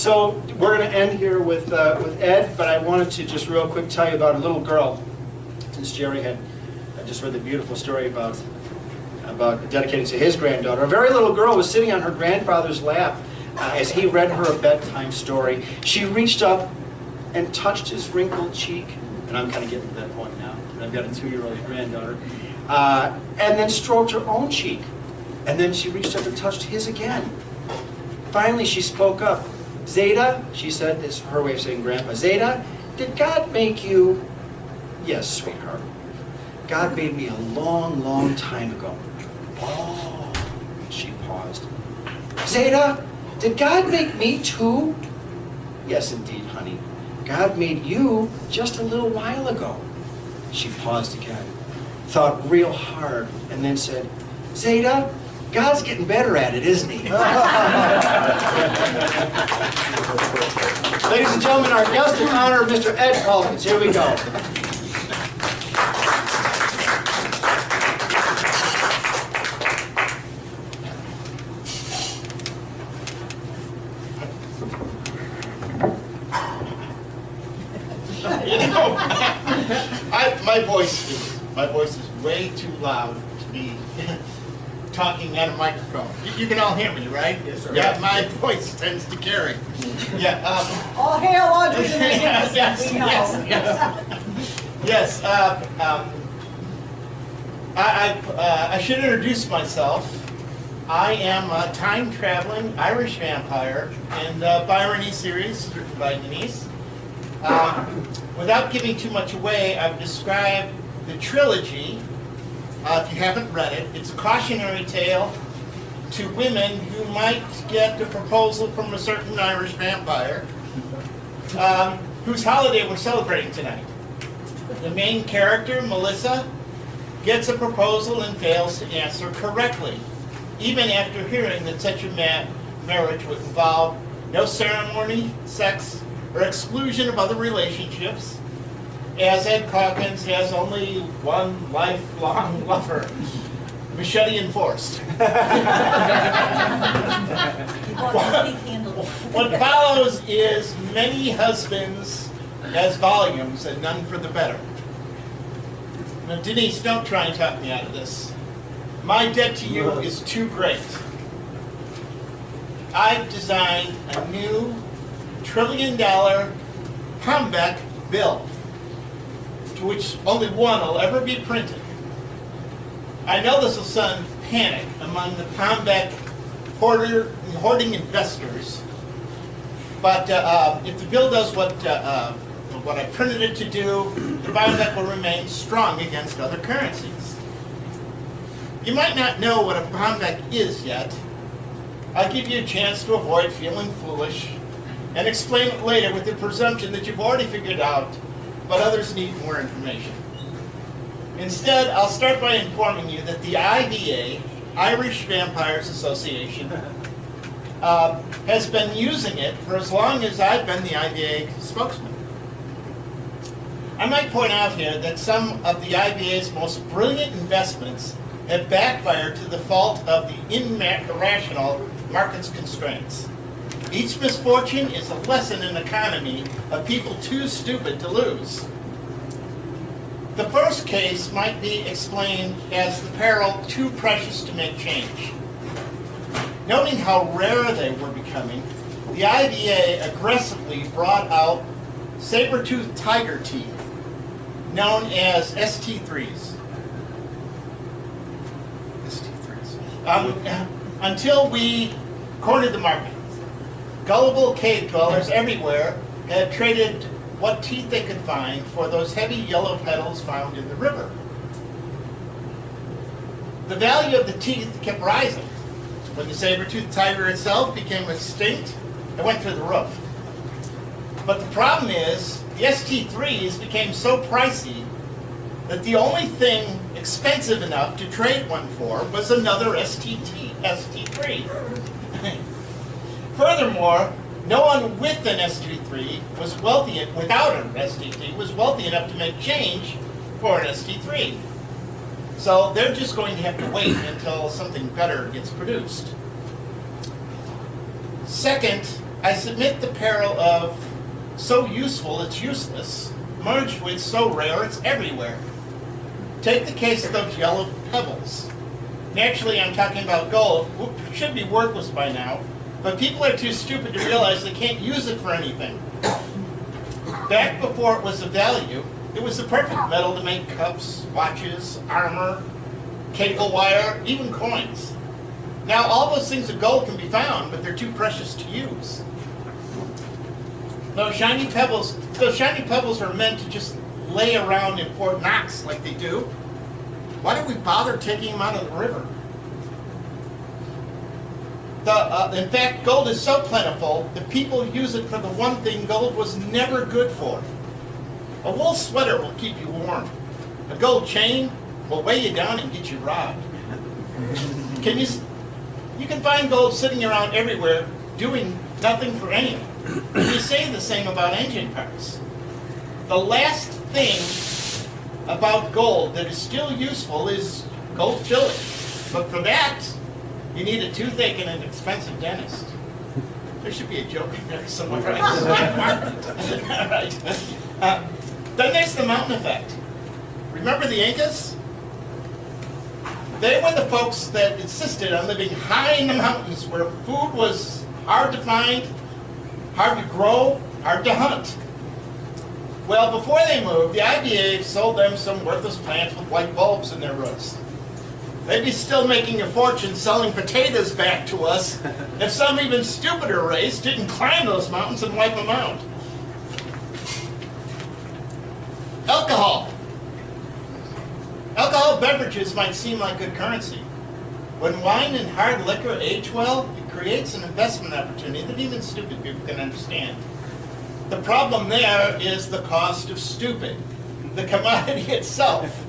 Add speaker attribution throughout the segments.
Speaker 1: So we're going to end here with Ed, but I wanted to just real quick tell you about a little girl, since Jerry had just read the beautiful story about dedicating to his granddaughter. A very little girl was sitting on her grandfather's lap as he read her a bedtime story. She reached up and touched his wrinkled cheek, and I'm kind of getting to that point now. I've got a 2-year-old granddaughter, and then stroked her own cheek, and then she reached up and touched his again. Finally, she spoke up. Zeta, she said, this is her way of saying grandpa. Zeta, did God make you? Yes, sweetheart. God made me a long, long time ago. Oh, she paused. Zeta, did God make me too? Yes, indeed, honey. God made you just a little while ago. She paused again, thought real hard, and then said, Zeta, God's getting better at it, isn't he? Ladies and gentlemen, our guest in honor of Mr. Ed Calkins. Here we go.
Speaker 2: You know, my voice is way too loud to be talking at a microphone. You can all hear me, right?
Speaker 3: Yes, sir.
Speaker 2: Yeah, my voice tends to carry. Yeah.
Speaker 4: All hail Audrey and
Speaker 2: yes,
Speaker 4: yes, we know.
Speaker 2: Yes. I should introduce myself. I am a time-traveling Irish vampire in the Byron series written by Denise. Without giving too much away, I've described the trilogy. If you haven't read it, it's a cautionary tale to women who might get a proposal from a certain Irish vampire whose holiday we're celebrating tonight. The main character, Melissa, gets a proposal and fails to answer correctly, even after hearing that such a marriage would involve no ceremony, sex, or exclusion of other relationships, as Ed Calkins has only one lifelong lover, machete enforced. What follows is many husbands as volumes and none for the better. Now, Denise, don't try and talk me out of this. My debt to you is too great. I've designed a new $1 trillion comeback bill, to which only one will ever be printed. I know this will send panic among the Palmbeck hoarding investors, but if the bill does what I printed it to do, the Palmbeck will remain strong against other currencies. You might not know what a Palmbeck is yet. I'll give you a chance to avoid feeling foolish and explain it later with the presumption that you've already figured out, but others need more information. Instead, I'll start by informing you that the IVA, Irish Vampires Association, has been using it for as long as I've been the IVA spokesman. I might point out here that some of the IVA's most brilliant investments have backfired to the fault of the irrational market's constraints. Each misfortune is a lesson in economy of people too stupid to lose. The first case might be explained as the peril too precious to make change. Noting how rare they were becoming, the IVA aggressively brought out saber-toothed tiger teeth, known as ST3s. Until we cornered the market. Gullible cave dwellers everywhere had traded what teeth they could find for those heavy yellow petals found in the river. The value of the teeth kept rising. When the saber-toothed tiger itself became extinct, it went through the roof. But the problem is, the ST3s became so pricey that the only thing expensive enough to trade one for was another ST3. Furthermore, no one with an ST3 was wealthy, without an ST3, was wealthy enough to make change for an ST3. So they're just going to have to wait until something better gets produced. Second, I submit the peril of so useful it's useless, merged with so rare it's everywhere. Take the case of those yellow pebbles. Naturally, I'm talking about gold, which should be worthless by now, but people are too stupid to realize they can't use it for anything. Back before it was of value, it was the perfect metal to make cups, watches, armor, cable wire, even coins. Now all those things of gold can be found, but they're too precious to use. Those shiny pebbles are meant to just lay around in Fort Knox like they do. Why did we bother taking them out of the river? In fact, gold is so plentiful that people use it for the one thing gold was never good for. A wool sweater will keep you warm. A gold chain will weigh you down and get you robbed. You can find gold sitting around everywhere doing nothing for anything. You say the same about engine parts. The last thing about gold that is still useful is gold filling. But for that, you need a toothache and an expensive dentist. There should be a joke in there somewhere, right? All right. Then there's the mountain effect. Remember the Incas? They were the folks that insisted on living high in the mountains where food was hard to find, hard to grow, hard to hunt. Well, before they moved, the IBA sold them some worthless plants with white bulbs in their roots. They'd be still making a fortune selling potatoes back to us if some even stupider race didn't climb those mountains and wipe them out. Alcohol. Alcohol beverages might seem like good currency. When wine and hard liquor age well, it creates an investment opportunity that even stupid people can understand. The problem there is the cost of stupid, the commodity itself.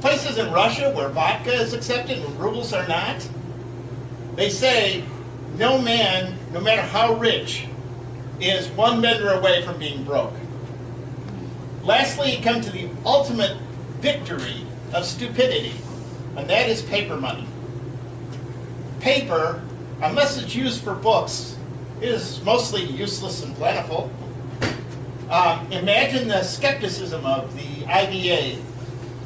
Speaker 2: Places in Russia where vodka is accepted and rubles are not, they say no man, no matter how rich, is one bender away from being broke. Lastly, you come to the ultimate victory of stupidity, and that is paper money. Paper, unless it's used for books, is mostly useless and plentiful. Imagine the skepticism of the IBA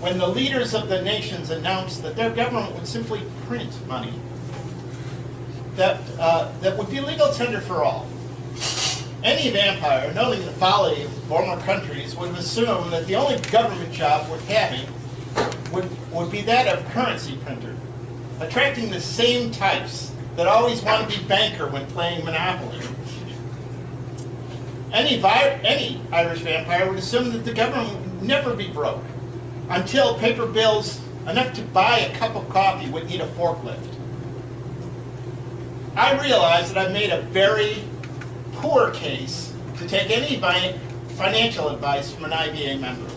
Speaker 2: when the leaders of the nations announced that their government would simply print money that would be legal tender for all. Any vampire, knowing the folly of former countries, would assume that the only government job worth having would be that of currency printer, attracting the same types that always want to be banker when playing Monopoly. Any Irish vampire would assume that the government would never be broke until paper bills enough to buy a cup of coffee would need a forklift. I realize that I've made a very poor case to take any financial advice from an IBA member.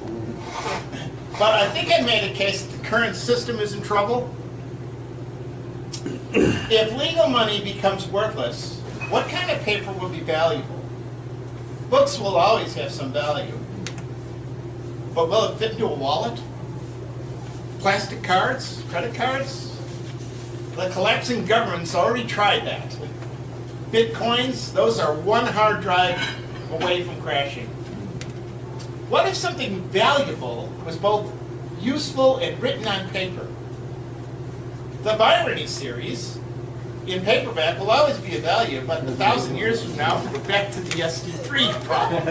Speaker 2: But I think I made a case that the current system is in trouble. If legal money becomes worthless, what kind of paper will be valuable? Books will always have some value. But will it fit into a wallet? Plastic cards? Credit cards? The collapsing government's already tried that. Bitcoins, those are one hard drive away from crashing. What if something valuable was both useful and written on paper? The Virony series in paperback will always be of value, but 1,000 years from now, we're back to the SD3 problem.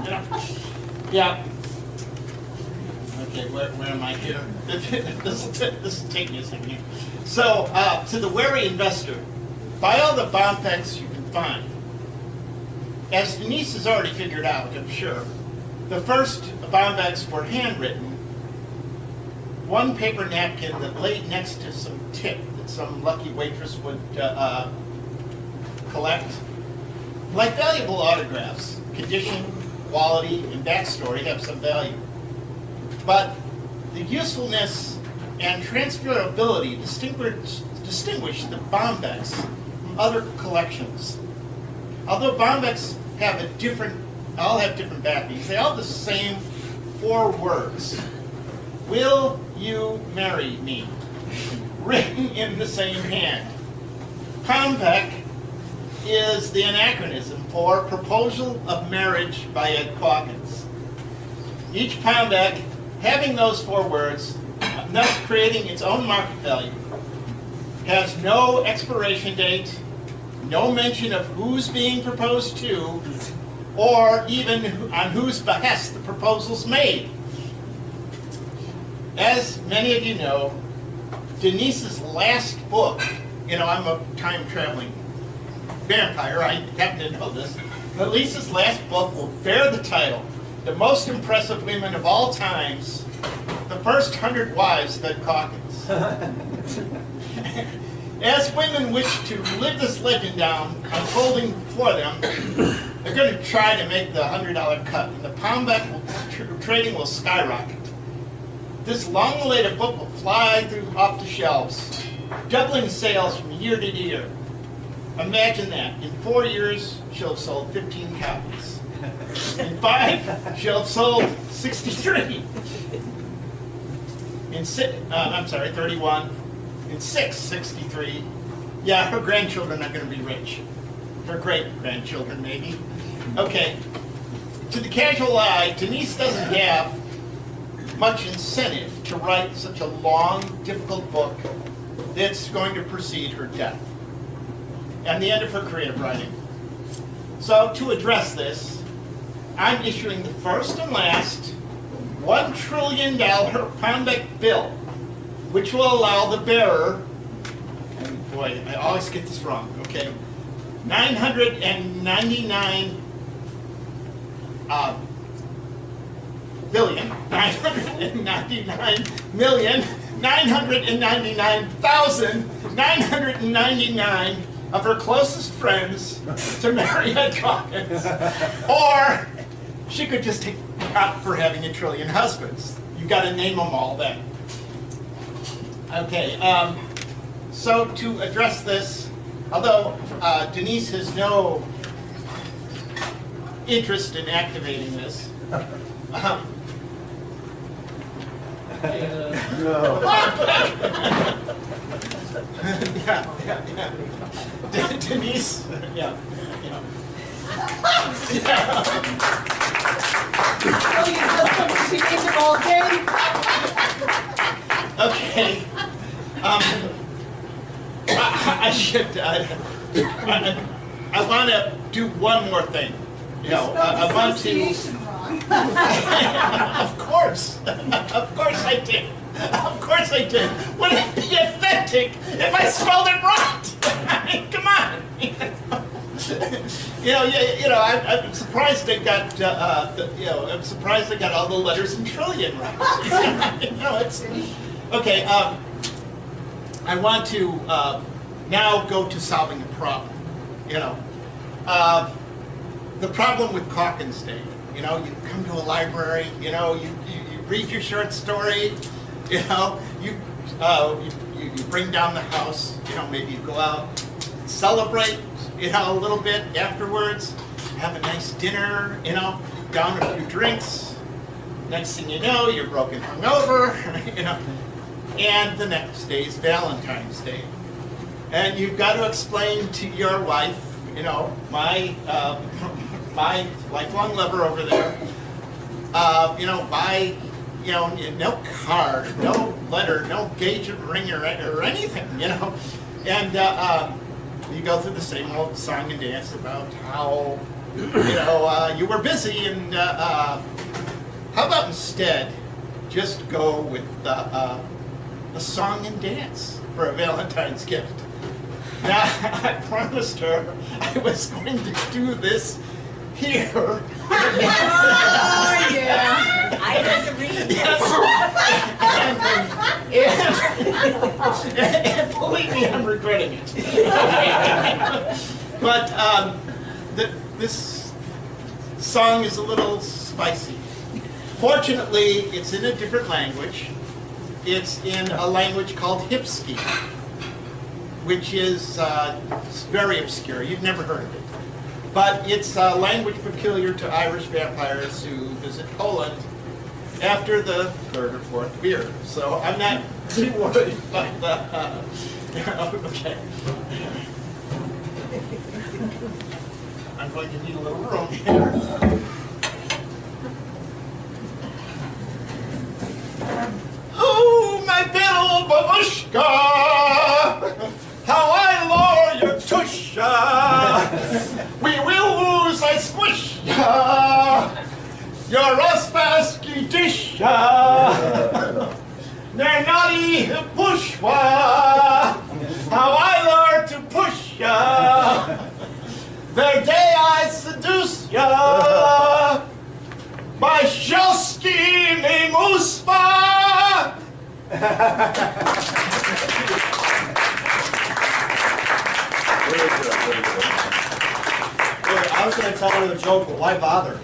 Speaker 2: You know? Yeah. Okay, where am I here? This will take me a second here. So, to the wary investor, buy all the Bompex you can find. As Denise has already figured out, I'm sure, the first Bompex were handwritten. One paper napkin that laid next to some tip that some lucky waitress would collect. Like valuable autographs, condition, quality, and backstory have some value. But the usefulness and transferability distinguish the Bombex from other collections. Although Bombex all have different backings, they all have the same 4 words. Will you marry me? Written in the same hand. Bombex is the anachronism for Proposal of Marriage by Ed Calkins. Each Poundback having those 4 words, thus creating its own market value, has no expiration date, no mention of who's being proposed to, or even on whose behest the proposal's made. As many of you know, Denise's last book, I'm a time-traveling vampire, I happen to know this. Denise's last book will bear the title, The Most Impressive Women of All Times, The First 100 Wives of Ed Calkins. As women wish to live this legend down, unfolding for them, they're going to try to make the $100 cut, and the Poundback trading will skyrocket. This long-awaited book will fly off the shelves, doubling sales from year to year. Imagine that. In 4 years, she'll have sold 15 copies. In 5, she'll have sold 63. In 31. In 6, 63. Yeah, her grandchildren are going to be rich. Her great-grandchildren, maybe. Okay. To the casual eye, Denise doesn't have much incentive to write such a long, difficult book that's going to precede her death and the end of her creative writing. So, to address this, I'm issuing the first and last $1 trillion Poundback bill, which will allow the bearer, and boy, I always get this wrong, okay, 999 billion, 999,999,999 of her closest friends to marry Ed Calkins. Or she could just take up for having a trillion husbands. You've got to name them all then. Okay, so to address this, although Denise has no interest in activating this,
Speaker 3: No.
Speaker 2: yeah. Denise, yeah.
Speaker 4: Oh, you just come to see baseball game?
Speaker 2: Okay. I should. I want to do one more thing. I want to. Of course I did. Of course I did. Would it be authentic if I spelled it right? I mean, come on. I'm surprised they got. I'm surprised they got all the letters in trillion right. It's okay. I want to now go to solving a problem. The problem with Calkins Day. You come to a library. You read your short story. You bring down the house. Maybe you go out, celebrate. A little bit afterwards. Have a nice dinner. Down a few drinks. Next thing you know, you're broken hungover. And the next day is Valentine's Day, and you've got to explain to your wife, my lifelong lover over there, buy, no card, no letter, no engagement ring or anything, and you go through the same old song and dance about how, you were busy, and how about instead just go with a song and dance for a Valentine's gift. Now, I promised her I was going to do this here.
Speaker 4: Oh, yeah.
Speaker 5: I had to read
Speaker 2: and believe me, I'm regretting it. But this song is a little spicy. Fortunately, it's in a different language. It's in a language called Hipski, which is very obscure. You've never heard of it. But it's a language peculiar to Irish vampires who visit Poland after the third or fourth beer. So I'm not too worried by the... okay. I'm going to need a little room here. Oh, my little babushka, how I lure your tusha. We will lose, I squish ya. You're a spasky dish ya. They're naughty bushwa. How I learn to push ya. Their day I seduce ya. My shelsky me muspa.
Speaker 1: I was going to tell another joke, but why bother?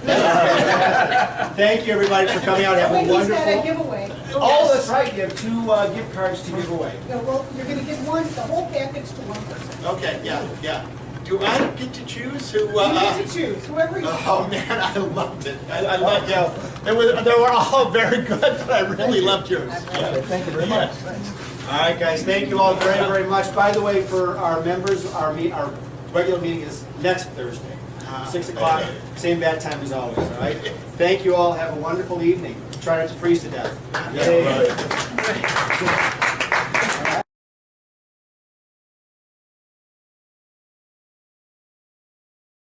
Speaker 1: Thank you, everybody, for coming out. Have a
Speaker 4: Wait, he's got a
Speaker 1: wonderful...
Speaker 4: giveaway.
Speaker 1: Oh, that's right. You have 2 gift cards to give away.
Speaker 4: Yeah, well, you're gonna give one, the whole package to one person.
Speaker 2: Okay, yeah. Do I get to choose who?
Speaker 4: You get to choose, whoever you want.
Speaker 2: Oh man, I loved it. I loved you. They were all very good, but I really loved yours.
Speaker 1: Thank you very much. All right, guys. Thank you all very, very much. By the way, for our members, our regular meeting is next Thursday, 6 o'clock, same bad time as always. All right. Thank you all. Have a wonderful evening. Try not to freeze to death.
Speaker 2: Yeah, right.